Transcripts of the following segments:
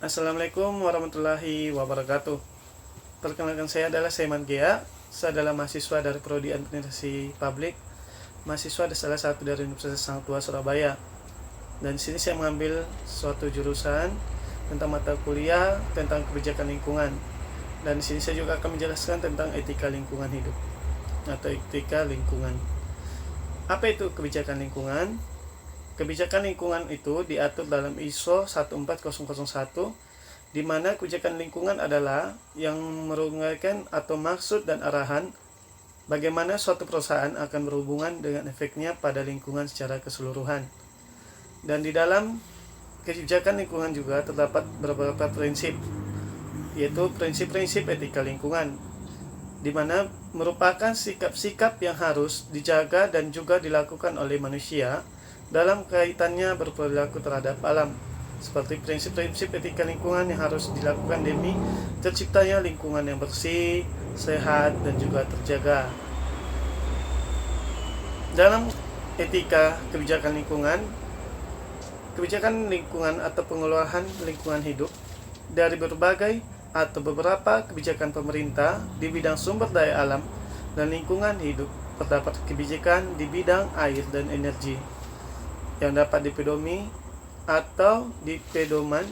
Assalamualaikum warahmatullahi wabarakatuh. Perkenalkan, saya adalah Saiman Gea. Saya adalah mahasiswa dari Prodi Administrasi Publik, mahasiswa di salah satu dari Universitas Sang Tua Surabaya. Dan di sini saya mengambil suatu jurusan tentang mata kuliah tentang kebijakan lingkungan. Dan di sini saya juga akan menjelaskan tentang etika lingkungan hidup atau etika lingkungan. Apa itu kebijakan lingkungan? Kebijakan lingkungan itu diatur dalam ISO 14001, di mana kebijakan lingkungan adalah yang merungkaikan atau maksud dan arahan bagaimana suatu perusahaan akan berhubungan dengan efeknya pada lingkungan secara keseluruhan. Dan di dalam kebijakan lingkungan juga terdapat beberapa prinsip, yaitu prinsip-prinsip etika lingkungan, di mana merupakan sikap-sikap yang harus dijaga dan juga dilakukan oleh manusia dalam kaitannya berperilaku terhadap alam, seperti prinsip-prinsip etika lingkungan yang harus dilakukan demi terciptanya lingkungan yang bersih, sehat, dan juga terjaga. Dalam etika kebijakan lingkungan atau pengelolaan lingkungan hidup dari berbagai atau beberapa kebijakan pemerintah di bidang sumber daya alam dan lingkungan hidup. Terdapat kebijakan di bidang air dan energi yang dapat dipedomi atau dipedoman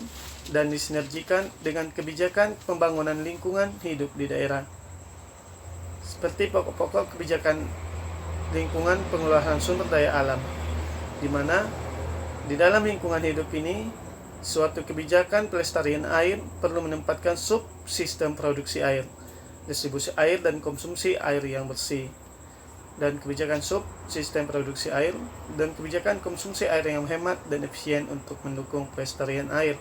dan disinergikan dengan kebijakan pembangunan lingkungan hidup di daerah. Seperti pokok-pokok kebijakan lingkungan pengelolaan sumber daya alam, di mana di dalam lingkungan hidup ini suatu kebijakan pelestarian air perlu menempatkan subsistem produksi air, distribusi air dan konsumsi air yang bersih, dan kebijakan subsistem produksi air dan kebijakan konsumsi air yang hemat dan efisien untuk mendukung pelestarian air.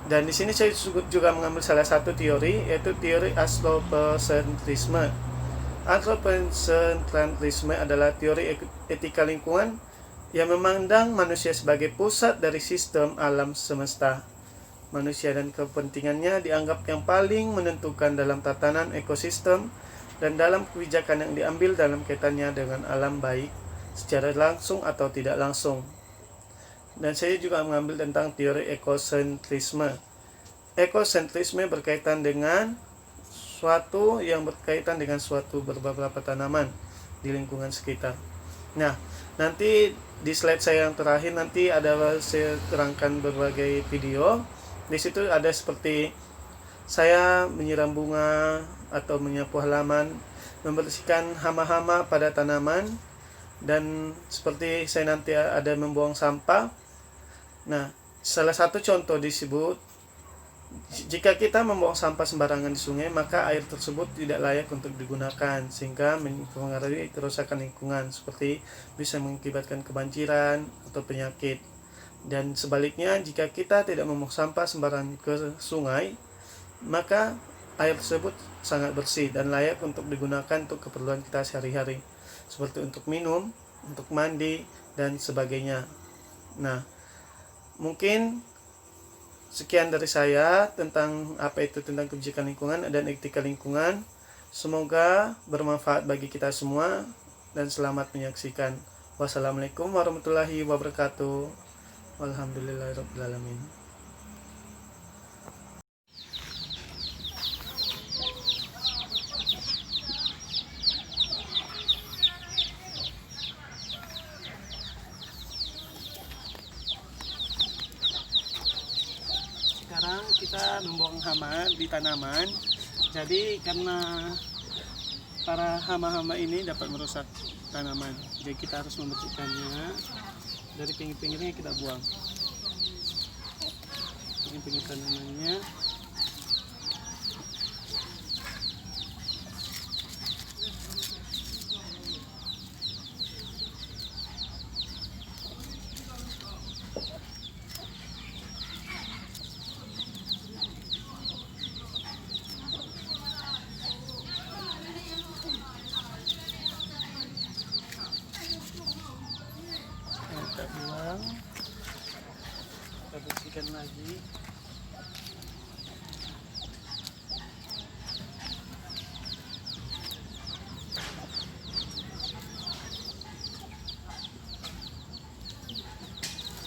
Dan di sini saya juga mengambil salah satu teori, yaitu teori anthropocentrisme. Anthropocentrisme adalah teori etika lingkungan yang memandang manusia sebagai pusat dari sistem alam semesta. Manusia dan kepentingannya dianggap yang paling menentukan dalam tatanan ekosistem dan dalam kebijakan yang diambil dalam kaitannya dengan alam, baik secara langsung atau tidak langsung. Dan saya juga mengambil tentang teori ekosentrisme. Ekosentrisme berkaitan dengan suatu yang berkaitan dengan suatu beberapa tanaman di lingkungan sekitar. Nah, nanti di slide saya yang terakhir nanti saya terangkan berbagai video. Di situ ada seperti saya menyiram bunga atau menyapu halaman, membersihkan hama-hama pada tanaman, dan seperti saya nanti ada membuang sampah. Nah, salah satu contoh disebut, jika kita membuang sampah sembarangan di sungai, maka air tersebut tidak layak untuk digunakan, sehingga mempengaruhi kerusakan lingkungan, seperti bisa mengakibatkan kebanjiran atau penyakit. Dan sebaliknya, jika kita tidak membuang sampah sembarangan ke sungai, maka air tersebut sangat bersih dan layak untuk digunakan untuk keperluan kita sehari-hari, seperti untuk minum, untuk mandi, dan sebagainya. Nah, mungkin sekian dari saya tentang tentang kebijakan lingkungan dan etika lingkungan. Semoga bermanfaat bagi kita semua dan selamat menyaksikan. Wassalamualaikum warahmatullahi wabarakatuh. Walhamdulillahirabbil alamin. Sekarang kita membuang hama di tanaman. Jadi karena para hama-hama ini dapat merusak tanaman, jadi kita harus membersihkannya. Dari pinggir-pinggirnya kita buang, pinggir-pinggir tanamannya. Kita buang, kita bersihkan lagi.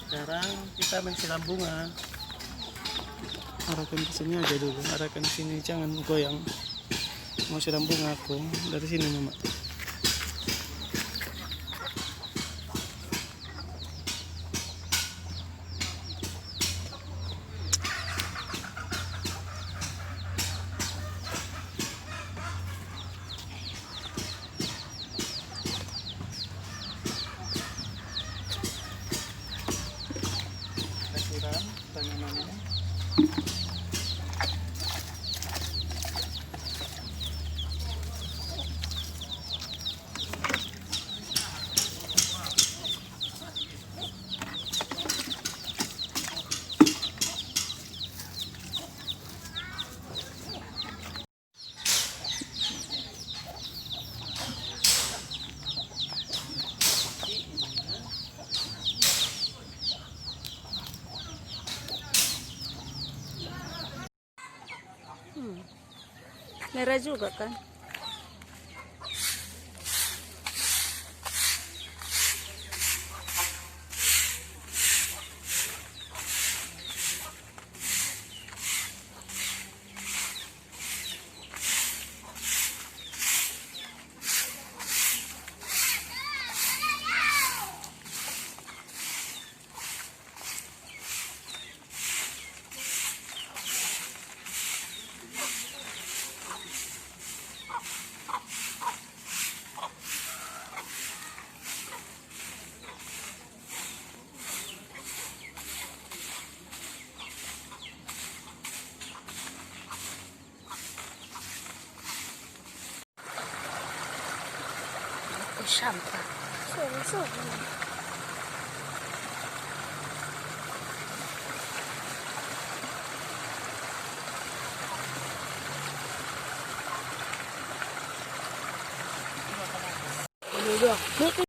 Sekarang kita mensiram bunga. arahkan ke sini aja dulu, arahkan ke sini, jangan goyang. Mau siram bunga aku dari sini mama. Siram tanamannya. Merah juga kan? Sampah. Duduk.